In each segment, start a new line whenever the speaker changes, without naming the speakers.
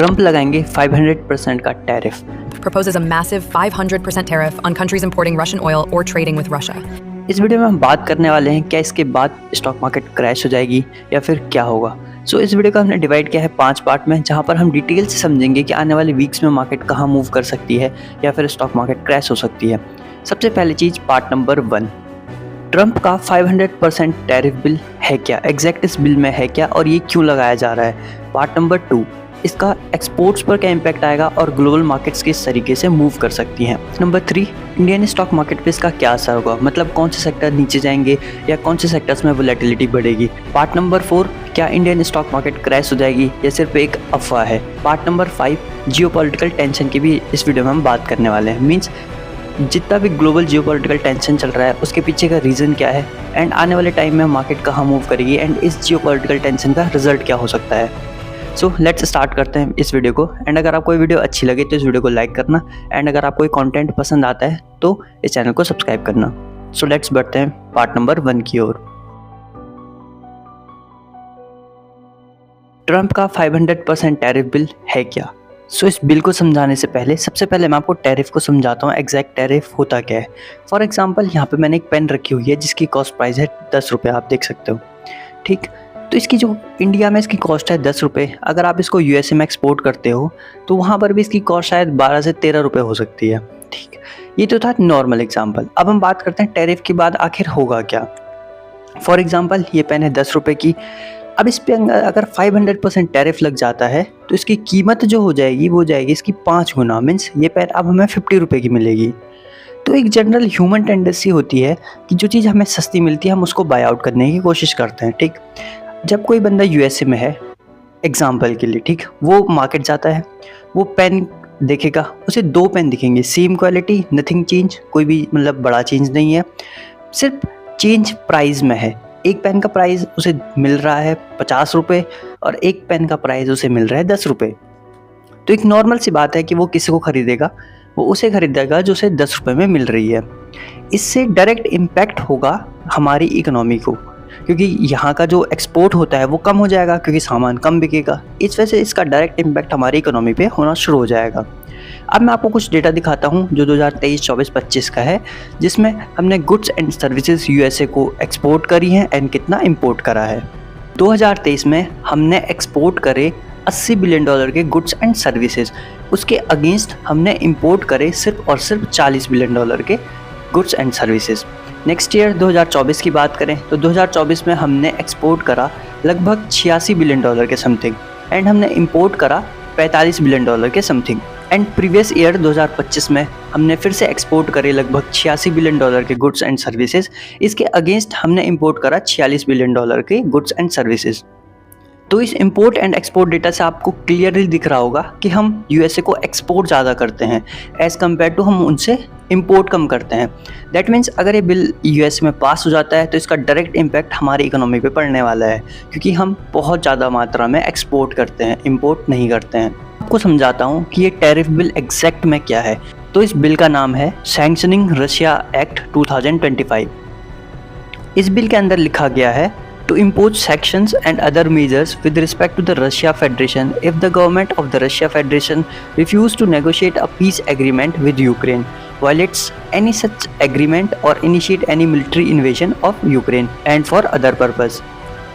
Trump लगाएंगे 500% का tariff.
Proposes a massive 500% tariff on countries importing Russian oil or trading with Russia.
इस video में हम बात करने वाले हैं क्या इसके बाद स्टॉक मार्केट क्रैश हो जाएगी या फिर क्या होगा। इस वीडियो को हमने डिवाइड किया है 5 पार्ट में, जहां पर हम डिटेल से समझेंगे कि आने वाले वीक्स में मार्केट कहां मूव कर सकती है या फिर स्टॉक मार्केट क्रैश हो सकती है। सबसे पहली चीज़, पार्ट नंबर 1, ट्रंप का 500% टैरिफ बिल है क्या, एग्जैक्ट इस बिल में है क्या और ये क्यों लगाया जा रहा है। पार्ट नंबर 2, इसका एक्सपोर्ट्स पर क्या इम्पैक्ट आएगा और ग्लोबल मार्केट्स किस तरीके से मूव कर सकती हैं। नंबर 3, इंडियन स्टॉक मार्केट पे इसका क्या असर होगा, मतलब कौन से सेक्टर नीचे जाएंगे या कौन से सेक्टर्स में वोलेटिलिटी बढ़ेगी। पार्ट नंबर 4, क्या इंडियन स्टॉक मार्केट क्रैश हो जाएगी या सिर्फ एक अफवाह है। पार्ट नंबर 5, जियोपॉलिटिकल टेंशन की भी इस वीडियो में हम बात करने वाले हैं। मीन्स जितना भी ग्लोबल जियोपॉलिटिकल टेंशन चल रहा है उसके पीछे का रीज़न क्या है एंड आने वाले टाइम में मार्केट कहाँ मूव करेगी एंड इस जियोपॉलिटिकल टेंशन का रिजल्ट क्या हो सकता है। लेट्स स्टार्ट करते हैं इस वीडियो को। एंड अगर आपको ये वीडियो अच्छी लगे तो इस वीडियो को लाइक करना एंड अगर आपको ये कंटेंट पसंद आता है तो इस चैनल को सब्सक्राइब करना। लेट्स बढ़ते हैं पार्ट नंबर 1 की ओर। ट्रंप का 500% टैरिफ बिल है क्या। इस बिल को समझाने से पहले सबसे पहले मैं आपको टैरिफ को समझाता हूँ, एग्जैक्ट टैरिफ होता क्या है। फॉर एग्जांपल यहाँ पे मैंने एक पेन रखी हुई है जिसकी कॉस्ट प्राइस है 10 रुपये, आप देख सकते हो। ठीक, तो इसकी जो इंडिया में इसकी कॉस्ट है 10 रुपये, अगर आप इसको यूएसए में एक्सपोर्ट करते हो तो वहाँ पर भी इसकी कॉस्ट शायद 12 से 13 रुपये हो सकती है। ठीक, ये तो था नॉर्मल एग्जाम्पल। अब हम बात करते हैं टैरिफ के बाद आखिर होगा क्या। फॉर एग्जाम्पल ये पेन है 10 रुपये की, अब इस पे अगर 500% टैरिफ लग जाता है तो इसकी कीमत जो हो जाएगी वो जाएगी इसकी 5 गुना। मीन्स ये पेन अब हमें 50 रुपये की मिलेगी। तो एक जनरल ह्यूमन टेंडेंसी होती है कि जो चीज़ हमें सस्ती मिलती है हम उसको बाय आउट करने की कोशिश करते हैं। ठीक, जब कोई बंदा यूएसए में है एग्जाम्पल के लिए, ठीक, वो मार्केट जाता है, वो पेन देखेगा, उसे 2 पेन दिखेंगे, सेम क्वालिटी, नथिंग चेंज, कोई भी मतलब बड़ा चेंज नहीं है, सिर्फ चेंज प्राइस में है। एक पेन का प्राइस उसे मिल रहा है 50 रुपये और एक पेन का प्राइस उसे मिल रहा है 10 रुपये। तो एक नॉर्मल सी बात है कि वो किसी को खरीदेगा, वो उसे खरीदेगा जो उसे 10 रुपये में मिल रही है। इससे डायरेक्ट इम्पैक्ट होगा हमारी इकोनॉमी को, क्योंकि यहाँ का जो एक्सपोर्ट होता है वो कम हो जाएगा क्योंकि सामान कम बिकेगा। इस वजह से इसका डायरेक्ट इम्पैक्ट हमारी इकोनॉमी पे होना शुरू हो जाएगा। अब मैं आपको कुछ डेटा दिखाता हूँ जो 2023, 24, 25 का है, जिसमें हमने गुड्स एंड सर्विसेज यूएसए को एक्सपोर्ट करी हैं एंड कितना इंपोर्ट करा है। 2023 में हमने एक्सपोर्ट करे $80 बिलियन के गुड्स एंड सर्विसेज, उसके अगेंस्ट हमने इंपोर्ट करे सिर्फ और सिर्फ $40 बिलियन के goods and services. Next year 2024 की बात करें तो 2024 में हमने एक्सपोर्ट करा लगभग $86 बिलियन के समथिंग एंड हमने इंपोर्ट करा $45 बिलियन के समथिंग। एंड प्रीवियस ईयर 2025 में हमने फिर से एक्सपोर्ट करे लगभग $86 बिलियन के गुड्स एंड सर्विसेज, इसके अगेंस्ट हमने इंपोर्ट करा $46 बिलियन के गुड्स एंड सर्विसेज। तो इस इंपोर्ट एंड एक्सपोर्ट डेटा से आपको क्लियरली दिख रहा होगा कि हम यूएसए को एक्सपोर्ट ज़्यादा करते हैं एज़ कम्पेयर टू हम उनसे इंपोर्ट कम करते हैं। दैट मीन्स अगर ये बिल यूएसए में पास हो जाता है तो इसका डायरेक्ट इम्पैक्ट हमारी इकोनॉमी पे पड़ने वाला है, क्योंकि हम बहुत ज़्यादा मात्रा में एक्सपोर्ट करते हैं, इंपोर्ट नहीं करते हैं। आपको समझाता हूँ कि ये टैरिफ बिल एग्जैक्ट में क्या है। तो इस बिल का नाम है सैंक्शनिंग रशिया एक्ट 2025। इस बिल के अंदर लिखा गया है to impose sanctions and other measures with respect to the Russia Federation if the government of the Russia Federation refuse to negotiate a peace agreement with Ukraine, violates any such agreement or initiate any military invasion of Ukraine and for other purpose।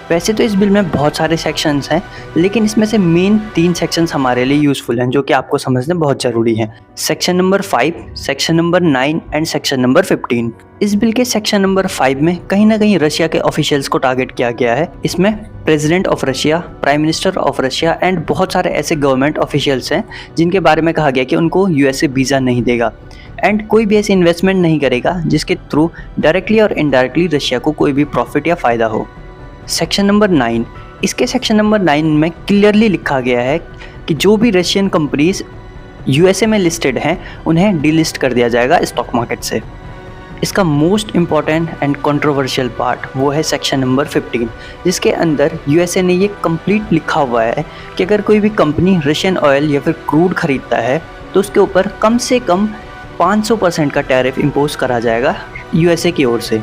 वैसे तो इस bill में बहुत सारे sections हैं, लेकिन इसमें से मेन 3 सेक्शंस हमारे लिए यूज़फुल हैं जो कि आपको समझना बहुत ज़रूरी है। Section number 5, section number 9 and section number 15। इस बिल के सेक्शन नंबर 5 में कहीं ना कहीं रशिया के ऑफिशियल्स को टारगेट किया गया है। इसमें president of Russia, prime minister of Russia and बहुत सारे ऐसे गवर्नमेंट ऑफिशियल्स हैं जिनके बारे में कहा गया कि उनको यूएसए वीज़ा नहीं देगा एंड कोई भी ऐसी इन्वेस्टमेंट नहीं करेगा जिसके थ्रू डायरेक्टली और इनडायरेक्टली रशिया को कोई भी प्रॉफिट या फ़ायदा हो। सेक्शन नंबर 9, इसके सेक्शन नंबर 9 में क्लियरली लिखा गया है कि जो भी रशियन कंपनीज यूएसए में लिस्टेड हैं उन्हें डीलिस्ट कर दिया जाएगा स्टॉक मार्केट से। इसका most important and controversial part वो है सेक्शन नंबर 15, जिसके अंदर यूएसए ने ये कंप्लीट लिखा हुआ है कि अगर कोई भी कंपनी रशियन ऑयल या फिर क्रूड खरीदता है तो उसके ऊपर कम से कम 500% का टैरिफ इम्पोज करा जाएगा यूएसए की ओर से।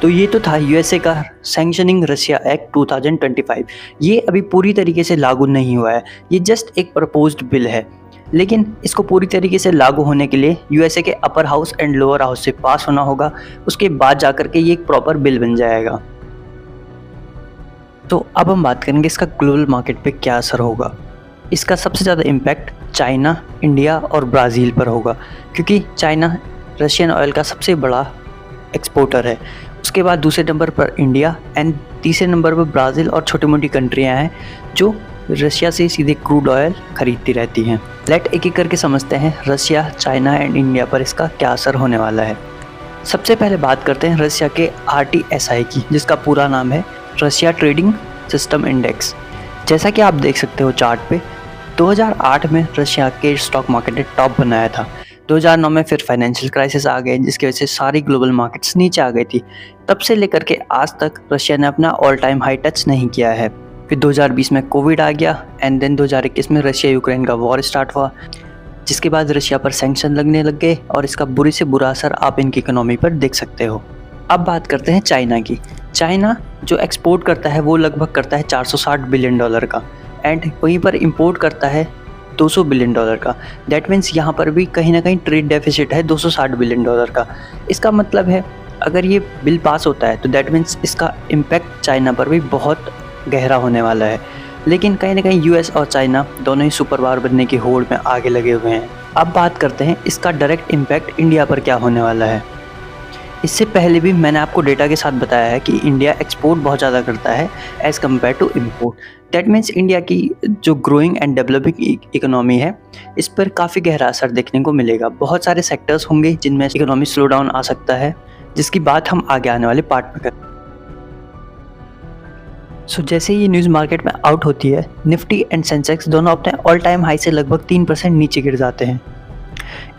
तो ये तो था यूएसए का सैंक्शनिंग रशिया एक्ट 2025। ये अभी पूरी तरीके से लागू नहीं हुआ है, ये जस्ट एक प्रपोज्ड बिल है। लेकिन इसको पूरी तरीके से लागू होने के लिए यूएसए के upper house and lower house से पास होना होगा, उसके बाद जाकर के ये एक प्रॉपर बिल बन जाएगा। तो अब हम बात करेंगे इसका ग्लोबल मार्केट पे क्या असर होगा। इसका सबसे ज़्यादा इम्पैक्ट चाइना, इंडिया और ब्राज़ील पर होगा, क्योंकि चाइना रशियन ऑयल का सबसे बड़ा एक्सपोर्टर है। उसके बाद दूसरे नंबर पर इंडिया एंड तीसरे नंबर पर ब्राज़ील और छोटी मोटी कंट्रियां हैं जो रशिया से सीधे क्रूड ऑयल खरीदती रहती हैं। लेट एक एक करके समझते हैं रशिया, चाइना एंड इंडिया पर इसका क्या असर होने वाला है। सबसे पहले बात करते हैं रशिया के RTSI की, जिसका पूरा नाम है रशिया ट्रेडिंग सिस्टम इंडेक्स। जैसा कि आप देख सकते हो चार्ट पे, 2008 में रशिया के स्टॉक मार्केट ने टॉप बनाया था। 2009 में फिर फाइनेंशियल क्राइसिस आ गए, जिसकी वजह से सारी ग्लोबल मार्केट्स नीचे आ गई थी। तब से लेकर के आज तक रशिया ने अपना ऑल टाइम हाई टच नहीं किया है। फिर 2020 में कोविड आ गया एंड देन 2021 में रशिया यूक्रेन का वॉर स्टार्ट हुआ, जिसके बाद रशिया पर सैंक्शन लगने लग गए और इसका बुरे से बुरा असर आप इनकी इकोनॉमी पर देख सकते हो। अब बात करते हैं चाइना की। चाइना जो एक्सपोर्ट करता है वो लगभग करता है $460 बिलियन का, एंड वहीं पर इंपोर्ट करता है $200 बिलियन का। दैट मीन्स यहाँ पर भी कहीं ना कहीं ट्रेड डेफिसिट है $260 बिलियन का। इसका मतलब है अगर ये बिल पास होता है तो दैट मीन्स इसका इम्पैक्ट चाइना पर भी बहुत गहरा होने वाला है। लेकिन कहीं ना कहीं यूएस और चाइना दोनों ही सुपर पावर बनने की होड़ में आगे लगे हुए हैं। अब बात करते हैं इसका डायरेक्ट इम्पैक्ट इंडिया पर क्या होने वाला है। इससे पहले भी मैंने आपको डेटा के साथ बताया है कि इंडिया एक्सपोर्ट बहुत ज़्यादा करता है as compare to import. That means India की जो ग्रोइंग एंड डेवलपिंग इकोनॉमी है, इस पर काफ़ी गहरा असर देखने को मिलेगा। बहुत सारे सेक्टर्स होंगे जिनमें इकोनॉमी स्लो डाउन आ सकता है, जिसकी बात हम आगे आने वाले पार्ट में करें। सो जैसे ये न्यूज़ मार्केट में आउट होती है, निफ्टी एंड सेंसेक्स दोनों अपने ऑल टाइम हाई से लगभग 3% नीचे गिर जाते हैं।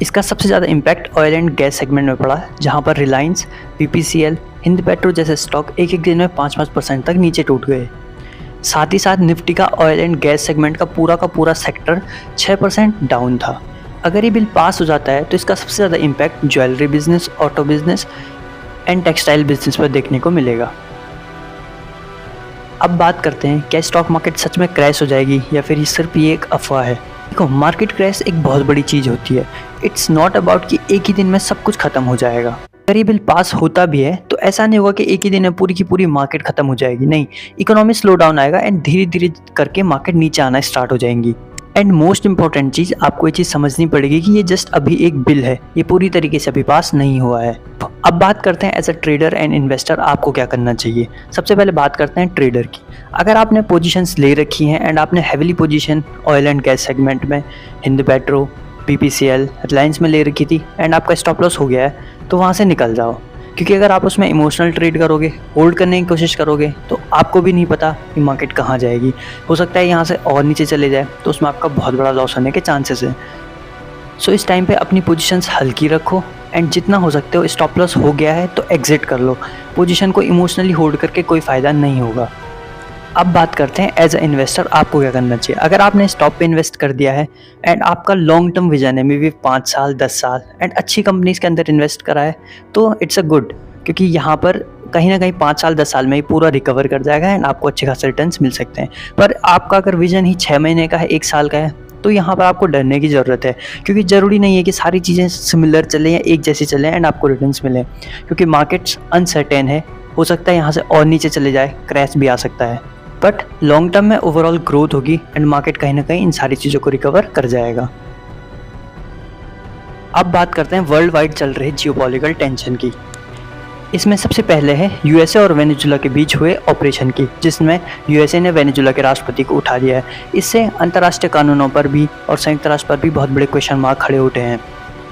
इसका सबसे ज़्यादा impact oil and gas segment में पड़ा, जहां पर रिलायंस, BPCL, हिंद पेट्रो जैसे स्टॉक एक एक दिन में 5% तक नीचे टूट गए। साथ ही साथ निफ्टी का ऑयल एंड गैस सेगमेंट का पूरा सेक्टर 6% डाउन था। अगर ये बिल पास हो जाता है तो इसका सबसे ज़्यादा impact jewellery business, auto business and textile business पर देखने को मिलेगा। अब बात करते हैं क्या स्टॉक मार्केट सच में क्रैश हो जाएगी या फिर सिर्फ ये एक अफवाह है। देखो, मार्केट क्रैश एक बहुत बड़ी चीज़ होती है। इट्स नॉट अबाउट कि एक ही दिन में सब कुछ खत्म हो जाएगा। अगर ये बिल पास होता भी है तो ऐसा नहीं होगा कि एक ही दिन में पूरी की पूरी मार्केट खत्म हो जाएगी। नहीं, इकोनॉमी स्लो डाउन आएगा एंड धीरे धीरे करके मार्केट नीचे आना स्टार्ट हो जाएंगी। एंड मोस्ट इंपॉर्टेंट चीज़ आपको ये चीज़ समझनी पड़ेगी कि ये जस्ट अभी एक बिल है, ये पूरी तरीके से अभी पास नहीं हुआ है। अब बात करते हैं as a trader and investor आपको क्या करना चाहिए। सबसे पहले बात करते हैं ट्रेडर की। अगर आपने पोजीशंस ले रखी हैं एंड आपने heavily position oil and gas segment में हिंद पेट्रो, BPCL, रिलायंस में ले रखी थी एंड आपका स्टॉप लॉस हो गया है, तो वहाँ से निकल जाओ। क्योंकि अगर आप उसमें इमोशनल ट्रेड करोगे, होल्ड करने की कोशिश करोगे, तो आपको भी नहीं पता कि मार्केट कहाँ जाएगी। हो सकता है यहाँ से और नीचे चले जाए, तो उसमें आपका बहुत बड़ा लॉस होने के चांसेस हैं। सो इस टाइम पे अपनी पोजीशंस हल्की रखो एंड जितना हो सकते हो स्टॉप लॉस हो गया है तो एग्जिट कर लो। पोजीशन को इमोशनली होल्ड करके कोई फ़ायदा नहीं होगा। अब बात करते हैं एज अ इन्वेस्टर आपको क्या करना चाहिए। अगर आपने स्टॉक पे इन्वेस्ट कर दिया है एंड आपका लॉन्ग टर्म विजन है, मे बी 5 साल 10 साल एंड अच्छी कंपनीज के अंदर इन्वेस्ट करा है, तो इट्स अ गुड, क्योंकि यहाँ पर कहीं ना कहीं 5 साल 10 साल में ही पूरा रिकवर कर जाएगा एंड आपको अच्छे खासे रिटर्न्स मिल सकते हैं। पर आपका अगर विजन ही 6 महीने का है, 1 साल का है, तो यहाँ पर आपको डरने की ज़रूरत है, क्योंकि ज़रूरी नहीं है कि सारी चीज़ें सिमिलर चलें या एक जैसी चलें एंड आपको रिटर्न्स मिलें, क्योंकि मार्केट्स अनसर्टेन है। हो सकता है यहाँ से और नीचे चले जाए, क्रैश भी आ सकता है, बट लॉन्ग टर्म में ओवरऑल ग्रोथ होगी एंड मार्केट कहीं ना कहीं इन सारी चीज़ों को रिकवर कर जाएगा। अब बात करते हैं वर्ल्ड वाइड चल रहे जियोपॉलिटिकल टेंशन की। इसमें सबसे पहले है यूएसए और वेनेजुला के बीच हुए ऑपरेशन की, जिसमें यूएसए ने वेनेजुला के राष्ट्रपति को उठा लिया है। इससे अंतर्राष्ट्रीय कानूनों पर भी और संयुक्त राष्ट्र पर भी बहुत बड़े क्वेश्चन मार्क खड़े उठे हैं।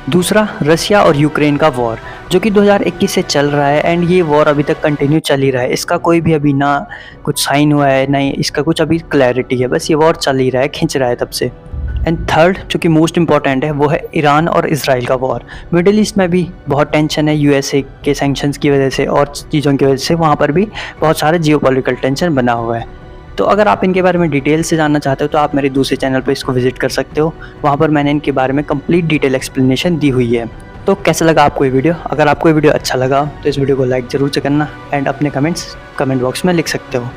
दूसरा, रशिया और यूक्रेन का वॉर, जो कि 2021 से चल रहा है एंड ये वॉर अभी तक कंटिन्यू चल ही रहा है। इसका कोई भी अभी ना कुछ साइन हुआ है, ना इसका कुछ अभी क्लैरिटी है, बस ये वॉर चल ही रहा है, खिंच रहा है तब से। एंड थर्ड, जो कि मोस्ट इंपॉर्टेंट है, वो है ईरान और इजराइल का वॉर। मिडिल ईस्ट में भी बहुत टेंशन है यूएसए के सैंक्शंस की वजह से और चीज़ों की वजह से, वहाँ पर भी बहुत सारे जियोपॉलिटिकल टेंशन बना हुआ है। तो अगर आप इनके बारे में डिटेल से जानना चाहते हो तो आप मेरे दूसरे चैनल पर इसको विजिट कर सकते हो। वहाँ पर मैंने इनके बारे में कंप्लीट डिटेल एक्सप्लेनेशन दी हुई है। तो कैसा लगा आपको ये वीडियो? अगर आपको ये वीडियो अच्छा लगा तो इस वीडियो को लाइक ज़रूर से करना एंड अपने कमेंट्स कमेंट बॉक्स में लिख सकते हो।